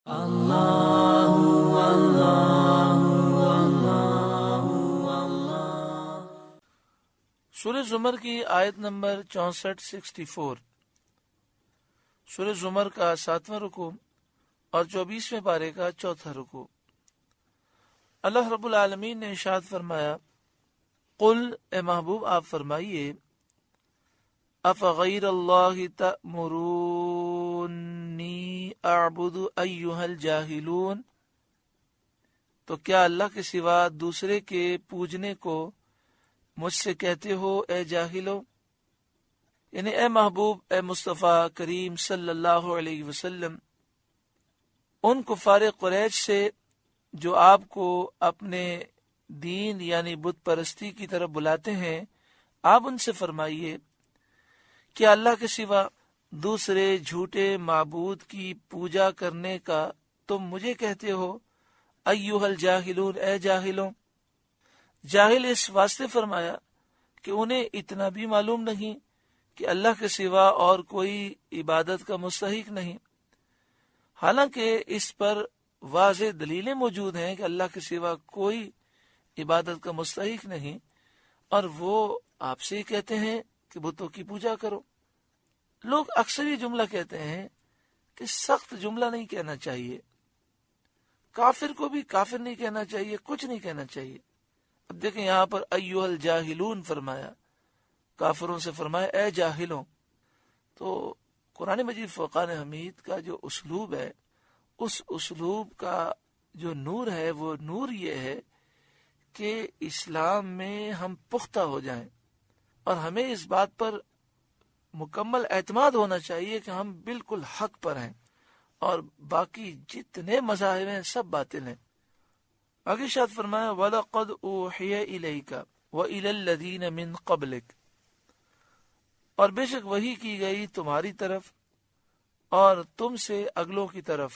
سورہ زمر کی آیت نمبر 64 سورہ زمر کا 7واں رکوع اور 24ویں پارے کا 4تھا رکوع۔ اللہ رب العالمین نے ارشاد فرمایا، قل اے محبوب آپ فرمائیے، افغیر اللہ تأمرونی اعبد ایھا الجاہلون، تو کیا اللہ کے سوا دوسرے کے پوجنے کو مجھ سے کہتے ہو اے جاہلو؟ یعنی اے محبوب، اے مصطفیٰ کریم صلی اللہ علیہ وسلم، ان کفار قریش سے جو آپ کو اپنے دین یعنی بت پرستی کی طرف بلاتے ہیں، آپ ان سے فرمائیے کہ اللہ کے سوا دوسرے جھوٹے معبود کی پوجا کرنے کا تم مجھے کہتے ہو ایھا الجاہلون، اے جاہلوں۔ جاہل اس واسطے فرمایا کہ انہیں اتنا بھی معلوم نہیں کہ اللہ کے سوا اور کوئی عبادت کا مستحق نہیں، حالانکہ اس پر واضح دلیلیں موجود ہیں کہ اللہ کے سوا کوئی عبادت کا مستحق نہیں، اور وہ آپ سے ہی کہتے ہیں کہ بتوں کی پوجا کرو۔ لوگ اکثر یہ جملہ کہتے ہیں کہ سخت جملہ نہیں کہنا چاہیے، کافر کو بھی کافر نہیں کہنا چاہیے، کچھ نہیں کہنا چاہیے۔ اب دیکھیں یہاں پر ایھا الجاہلون فرمایا، کافروں سے فرمایا اے جاہلوں۔ تو قرآن مجید فرقان حمید کا جو اسلوب ہے، اس اسلوب کا جو نور ہے، وہ نور یہ ہے کہ اسلام میں ہم پختہ ہو جائیں، اور ہمیں اس بات پر مکمل اعتماد ہونا چاہیے کہ ہم بالکل حق پر ہیں اور باقی جتنے مذاہب ہیں سب باطل ہیں۔ آگے ارشاد فرمایا وَلَقَدْ أُوحِيَ إِلَيْكَ وَإِلَى الَّذِينَ مِن قَبْلِكَ، اور بے شک وحی کی گئی تمہاری طرف اور تم سے اگلوں کی طرف،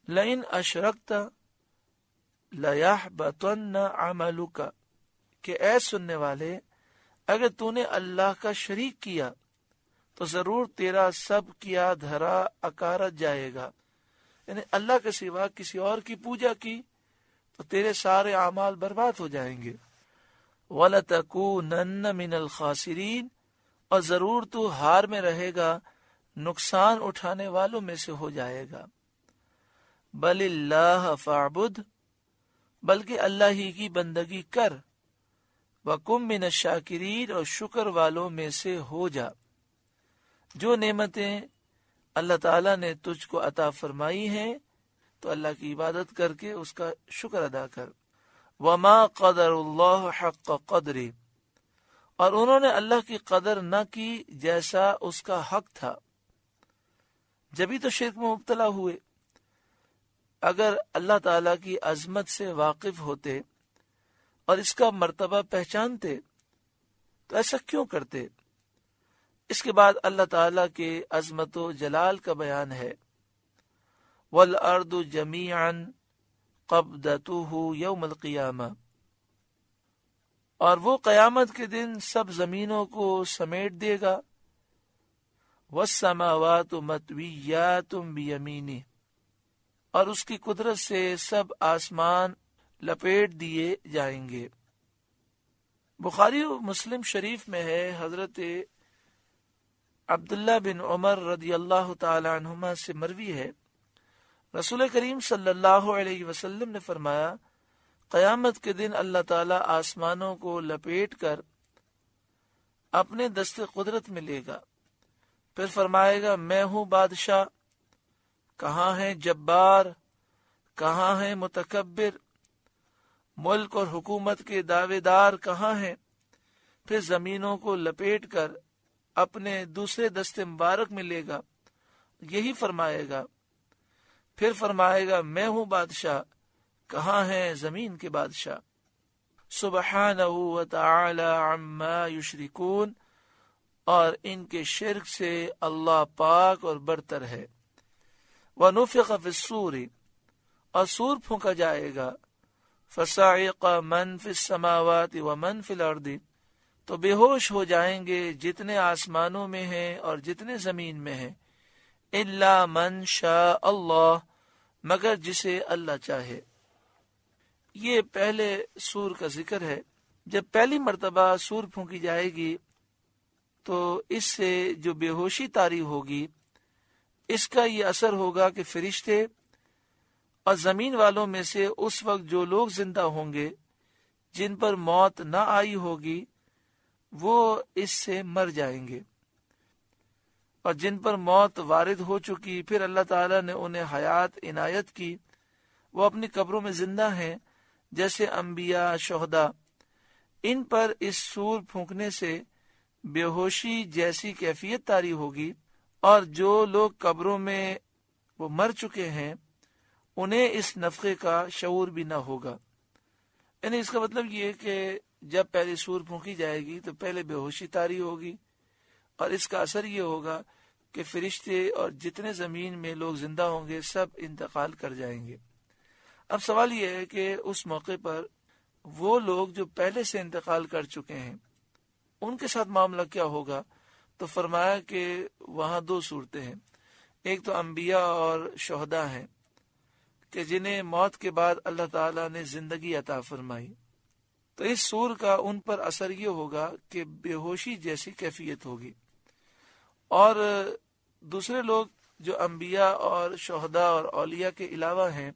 لَإِنْ أَشْرَكْتَ لَيَحْبَطَنَّ عَمَلُكَ، کہ اے سننے والے اگر تو نے اللہ کا شریک کیا تو ضرور تیرا سب کیا دھرا اکارت جائے گا، یعنی اللہ کے سوا کسی اور کی پوجا کی تو تیرے سارے اعمال برباد ہو جائیں گے۔ وَلَتَكُونَنَّ مِنَ الْخَاسِرِينَ، اور ضرور تو ہار میں رہے گا، نقصان اٹھانے والوں میں سے ہو جائے گا۔ بَلِ اللَّهَ فَاعْبُدْ، بلکہ اللہ ہی کی بندگی کر، وَكُن مِّنَ الشَّاكِرِينَ، اور شکر والوں میں سے ہو جا۔ جو نعمتیں اللہ تعالیٰ نے تجھ کو عطا فرمائی ہیں تو اللہ کی عبادت کر کے اس کا شکر ادا کر۔ وَمَا قَدَرُ اللَّهَ حَقَّ قَدْرِهِ، اور انہوں نے اللہ کی قدر نہ کی جیسا اس کا حق تھا، جبھی تو شرک میں مبتلا ہوئے۔ اگر اللہ تعالیٰ کی عظمت سے واقف ہوتے اور اس کا مرتبہ پہچانتے تو ایسا کیوں کرتے؟ اس کے بعد اللہ تعالیٰ کے عظمت و جلال کا بیان ہے، وَالْأَرْضُ جَمِيعًا قَبْضَتُهُ يَوْمَ الْقِيَامَةِ، اور وہ قیامت کے دن سب زمینوں کو سمیٹ دے گا، وَالسَّمَاوَاتُ مَطْوِيَّاتٌ بِيَمِينِهِ، اور اس کی قدرت سے سب آسمان لپیٹ دیے جائیں گے۔ بخاری و مسلم شریف میں ہے، حضرت عبداللہ بن عمر رضی اللہ تعالی عنہما سے مروی ہے، رسول کریم صلی اللہ علیہ وسلم نے فرمایا، قیامت کے دن اللہ تعالی آسمانوں کو لپیٹ کر اپنے دست قدرت میں لے گا، پھر فرمائے گا میں ہوں بادشاہ، کہاں ہے جبار، کہاں ہے متکبر، ملک اور حکومت کے دعوے دار کہاں ہیں؟ پھر زمینوں کو لپیٹ کر اپنے دوسرے دست مبارک میں لے گا، یہی فرمائے گا، پھر فرمائے گا میں ہوں بادشاہ، کہاں ہیں زمین کے بادشاہ؟ سبحانہ وتعالی عما یشرکون، اور ان کے شرک سے اللہ پاک اور برتر ہے۔ وَنُفِخَ فِي الصُّورِ، اور سور پھونکا جائے گا، فَصَعِقَ مَنْ فِي السَّمَاوَاتِ وَمَنْ فِي الْأَرْضِ، تو بے ہوش ہو جائیں گے جتنے آسمانوں میں ہیں اور جتنے زمین میں ہیں، الا من شاء اللہ، مگر جسے اللہ چاہے۔ یہ پہلے سور کا ذکر ہے۔ جب پہلی مرتبہ سور پھونکی جائے گی تو اس سے جو بے ہوشی طاری ہوگی، اس کا یہ اثر ہوگا کہ فرشتے اور زمین والوں میں سے اس وقت جو لوگ زندہ ہوں گے جن پر موت نہ آئی ہوگی وہ اس سے مر جائیں گے، اور جن پر موت وارد ہو چکی پھر اللہ تعالیٰ نے انہیں حیات عنایت کی، وہ اپنی قبروں میں زندہ ہیں، جیسے انبیاء، شہداء۔ ان پر اس سور پھونکنے سے بے ہوشی جیسی کیفیت طاری ہوگی، اور جو لوگ قبروں میں وہ مر چکے ہیں انہیں اس نفخے کا شعور بھی نہ ہوگا۔ یعنی اس کا مطلب یہ کہ جب پہلی سور پھونکی جائے گی تو پہلے بے ہوشی طاری ہوگی، اور اس کا اثر یہ ہوگا کہ فرشتے اور جتنے زمین میں لوگ زندہ ہوں گے سب انتقال کر جائیں گے۔ اب سوال یہ ہے کہ اس موقع پر وہ لوگ جو پہلے سے انتقال کر چکے ہیں ان کے ساتھ معاملہ کیا ہوگا؟ تو فرمایا کہ وہاں دو صورتیں ہیں۔ ایک تو انبیاء اور شہداء ہیں کہ جنہیں موت کے بعد اللہ تعالیٰ نے زندگی عطا فرمائی، تو اس سور کا ان پر اثر یہ ہوگا کہ بے ہوشی جیسی کیفیت ہوگی۔ اور دوسرے لوگ جو انبیاء اور شہداء اور اولیاء کے علاوہ ہیں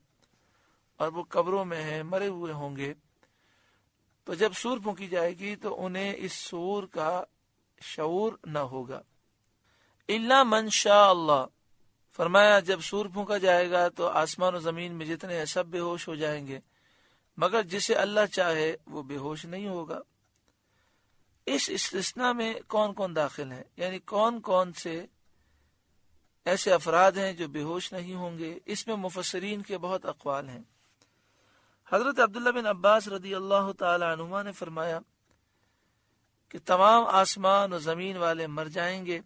اور وہ قبروں میں ہیں، مرے ہوئے ہوں گے، تو جب سور پھونکی جائے گی تو انہیں اس سور کا شعور نہ ہوگا۔ الا من شاء اللہ، فرمایا جب سور پھونکا جائے گا تو آسمان و زمین میں جتنے ہیں سب بے ہوش ہو جائیں گے، مگر جسے اللہ چاہے وہ بے ہوش نہیں ہوگا۔ اس استثناء میں کون کون داخل ہیں؟ یعنی کون کون سے ایسے افراد ہیں جو بے ہوش نہیں ہوں گے؟ اس میں مفسرین کے بہت اقوال ہیں۔ حضرت عبداللہ بن عباس رضی اللہ تعالی عنہما نے فرمایا کہ تمام آسمان و زمین والے مر جائیں گے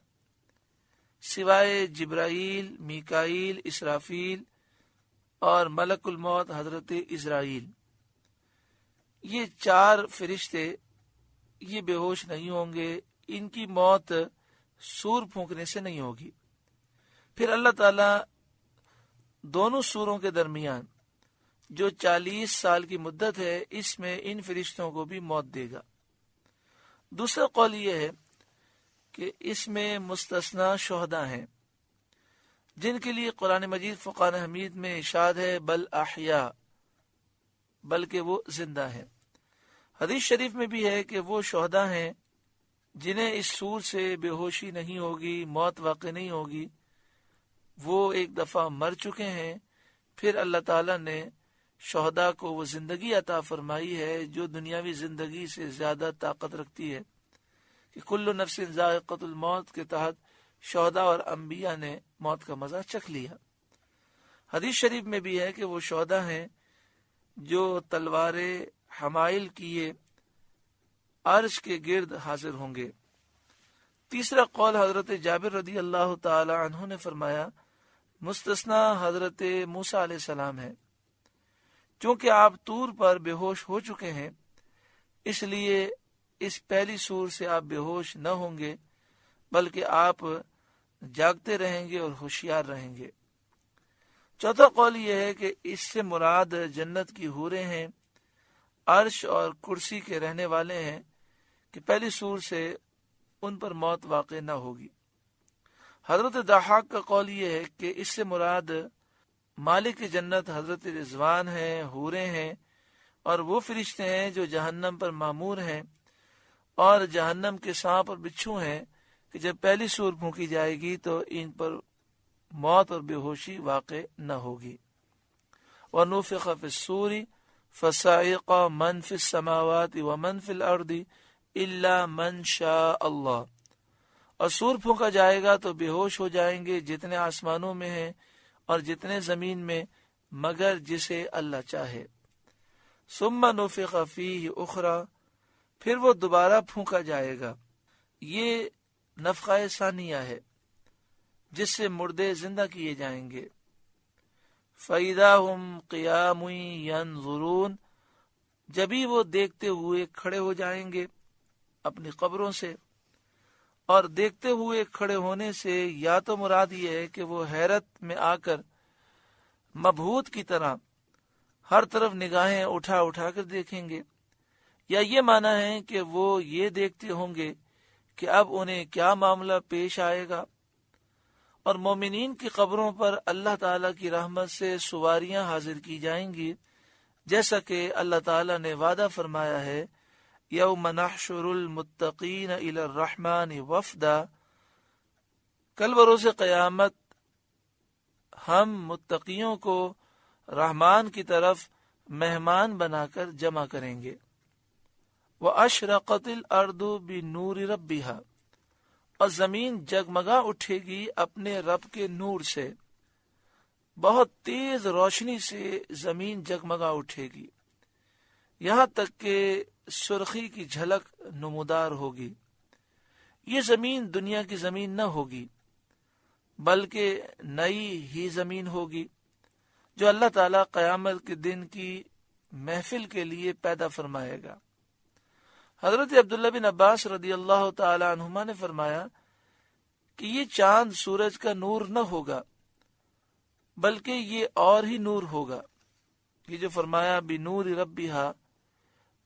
سوائے جبرائیل، میکائیل، اسرافیل اور ملک الموت حضرت اسرائیل۔ یہ چار فرشتے یہ بے ہوش نہیں ہوں گے، ان کی موت سور پھونکنے سے نہیں ہوگی۔ پھر اللہ تعالیٰ دونوں سوروں کے درمیان جو 40 سال کی مدت ہے اس میں ان فرشتوں کو بھی موت دے گا۔ دوسرا قول یہ ہے کہ اس میں مستثنا شہداء ہیں جن کے لیے قرآن مجید فرقان حمید میں ارشاد ہے بل احیاء، بلکہ وہ زندہ ہیں۔ حدیث شریف میں بھی ہے کہ وہ شہداء ہیں جنہیں اس سور سے بے ہوشی نہیں ہوگی، موت واقع نہیں ہوگی، وہ ایک دفعہ مر چکے ہیں، پھر اللہ تعالیٰ نے شہداء کو وہ زندگی عطا فرمائی ہے جو دنیاوی زندگی سے زیادہ طاقت رکھتی ہے، کہ کل نفس ذائقۃ الموت کے تحت شہداء اور انبیاء نے موت کا مزہ چکھ لیا۔ حدیث شریف میں بھی ہے کہ وہ شہداء ہیں جو تلوار حمائل کیے عرش کے گرد حاضر ہوں گے۔ تیسرا قول حضرت جابر رضی اللہ تعالی عنہ نے فرمایا مستثنا حضرت موسیٰ علیہ السلام ہے، چونکہ آپ طور پر بے ہوش ہو چکے ہیں اس لیے اس پہلی سور سے آپ بے ہوش نہ ہوں گے بلکہ آپ جاگتے رہیں گے اور ہوشیار رہیں گے۔ چوتھا قول یہ ہے کہ اس سے مراد جنت کی حوریں ہیں، عرش اور کرسی کے رہنے والے ہیں، کہ پہلی سور سے ان پر موت واقع نہ ہوگی۔ حضرت ضحاک کا قول یہ ہے کہ اس سے مراد مالک جنت حضرت رضوان ہیں، حوریں ہیں، اور وہ فرشتے ہیں جو جہنم پر مامور ہیں اور جہنم کے سانپ اور بچھو ہیں، کہ جب پہلی سور پھونکی جائے گی تو ان پر موت اور بے ہوشی واقع نہ ہوگی۔ وَنُفِخَ فِي الصُّورِ فَصَعِقَ مَنْ فِي السَّمَاوَاتِ وَمَنْ فِي الْأَرْضِ إِلَّا مَنْ شَاءَ اللَّهُ، اور سور پھونکا جائے گا تو بے ہوش ہو جائیں گے جتنے آسمانوں میں ہیں اور جتنے زمین میں مگر جسے اللہ چاہے۔ ثُمَّ نُفِخَ فِيهِ أُخْرَى، پھر وہ دوبارہ پھونکا جائے گا۔ یہ نفخہ ثانیہ ہے جس سے مردے زندہ کیے جائیں گے۔ فَإِذَا هُمْ قِيَامٌ يَنظُرُونَ، جبھی وہ دیکھتے ہوئے کھڑے ہو جائیں گے اپنی قبروں سے، اور دیکھتے ہوئے کھڑے ہونے سے یا تو مراد یہ ہے کہ وہ حیرت میں آ کر مبہوت کی طرح ہر طرف نگاہیں اٹھا اٹھا کر دیکھیں گے، یا یہ معنی ہے کہ وہ یہ دیکھتے ہوں گے کہ اب انہیں کیا معاملہ پیش آئے گا۔ اور مومنین کی قبروں پر اللہ تعالیٰ کی رحمت سے سواریاں حاضر کی جائیں گی، جیسا کہ اللہ تعالیٰ نے وعدہ فرمایا ہے، یوم نحشر المتقین الی الرحمن وفدا، کل بروز قیامت ہم متقیوں کو رحمان کی طرف مہمان بنا کر جمع کریں گے۔ وَأَشْرَقَتِ الْأَرْضُ بِنُورِ رَبِّهَا، اور زمین جگمگا اٹھے گی اپنے رب کے نور سے، بہت تیز روشنی سے زمین جگمگا اٹھے گی، یہاں تک کہ سرخی کی جھلک نمودار ہوگی۔ یہ زمین دنیا کی زمین نہ ہوگی، بلکہ نئی ہی زمین ہوگی جو اللہ تعالیٰ قیامت کے دن کی محفل کے لیے پیدا فرمائے گا۔ حضرت عبداللہ بن عباس رضی اللہ تعالی عنہما نے فرمایا کہ یہ چاند سورج کا نور نہ ہوگا، بلکہ یہ اور ہی نور ہوگا۔ یہ جو فرمایا بنور ربھا،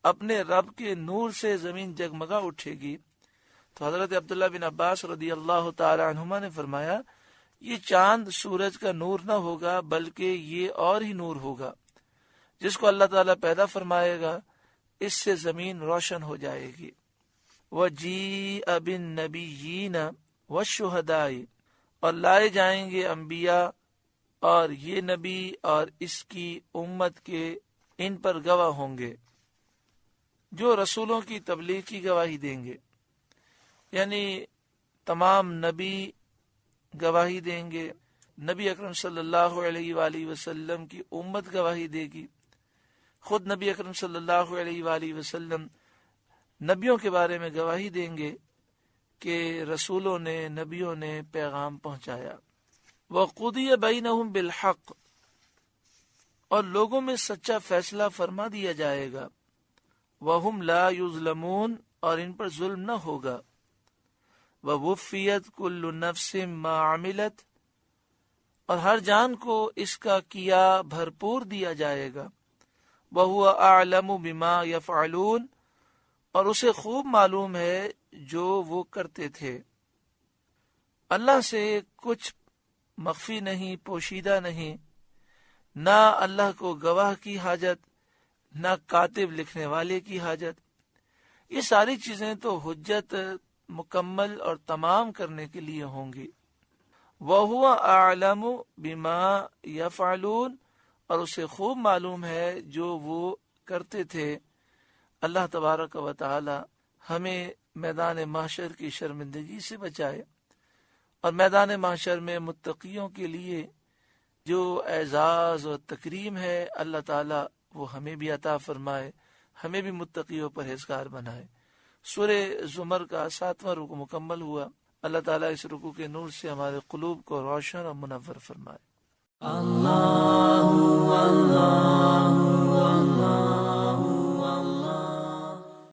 اپنے رب کے نور سے زمین جگمگا اٹھے گی، تو حضرت عبداللہ بن عباس رضی اللہ تعالی عنہما نے فرمایا یہ چاند سورج کا نور نہ ہوگا، بلکہ یہ اور ہی نور ہوگا جس کو اللہ تعالیٰ پیدا فرمائے گا، اس سے زمین روشن ہو جائے گی۔ وَجِیءَ بِالنَّبِیِّینَ وَالشُّہَدَاءِ، اور لائے جائیں گے انبیاء اور یہ نبی اور اس کی امت کے ان پر گواہ ہوں گے جو رسولوں کی تبلیغ کی گواہی دیں گے، یعنی تمام نبی گواہی دیں گے، نبی اکرم صلی اللہ علیہ وآلہ وسلم کی امت گواہی دے گی، خود نبی اکرم صلی اللہ علیہ وآلہ وسلم نبیوں کے بارے میں گواہی دیں گے کہ رسولوں نے، نبیوں نے پیغام پہنچایا۔ وَقُضِيَ بَيْنَهُمْ بِالْحَقِّ، اور لوگوں میں سچا فیصلہ فرما دیا جائے گا۔ وَهُمْ لَا يُظْلَمُونَ، اور ان پر ظلم نہ ہوگا۔ وَوُفِّيَتْ كُلُّ نَفْسٍ مَا عَمِلَتْ، اور ہر جان کو اس کا کیا بھرپور دیا جائے گا۔ وَهُوَ أَعْلَمُ بِمَا يَفْعَلُونَ، اور اسے خوب معلوم ہے جو وہ کرتے تھے۔ اللہ سے کچھ مخفی نہیں، پوشیدہ نہیں، نہ اللہ کو گواہ کی حاجت، نہ کاتب لکھنے والے کی حاجت۔ یہ ساری چیزیں تو حجت مکمل اور تمام کرنے کے لیے ہوں گی۔ وَهُوَ أَعْلَمُ بِمَا يَفْعَلُونَ، اور اسے خوب معلوم ہے جو وہ کرتے تھے۔ اللہ تبارک و تعالی ہمیں میدان محشر کی شرمندگی سے بچائے، اور میدان محشر میں متقیوں کے لیے جو اعزاز و تکریم ہے اللہ تعالی وہ ہمیں بھی عطا فرمائے، ہمیں بھی متقیوں پرہیزگار بنائے۔ سورہ زمر کا 7واں رکوع مکمل ہوا۔ اللہ تعالیٰ اس رکوع کے نور سے ہمارے قلوب کو روشن اور منور فرمائے۔ اللہ اللہ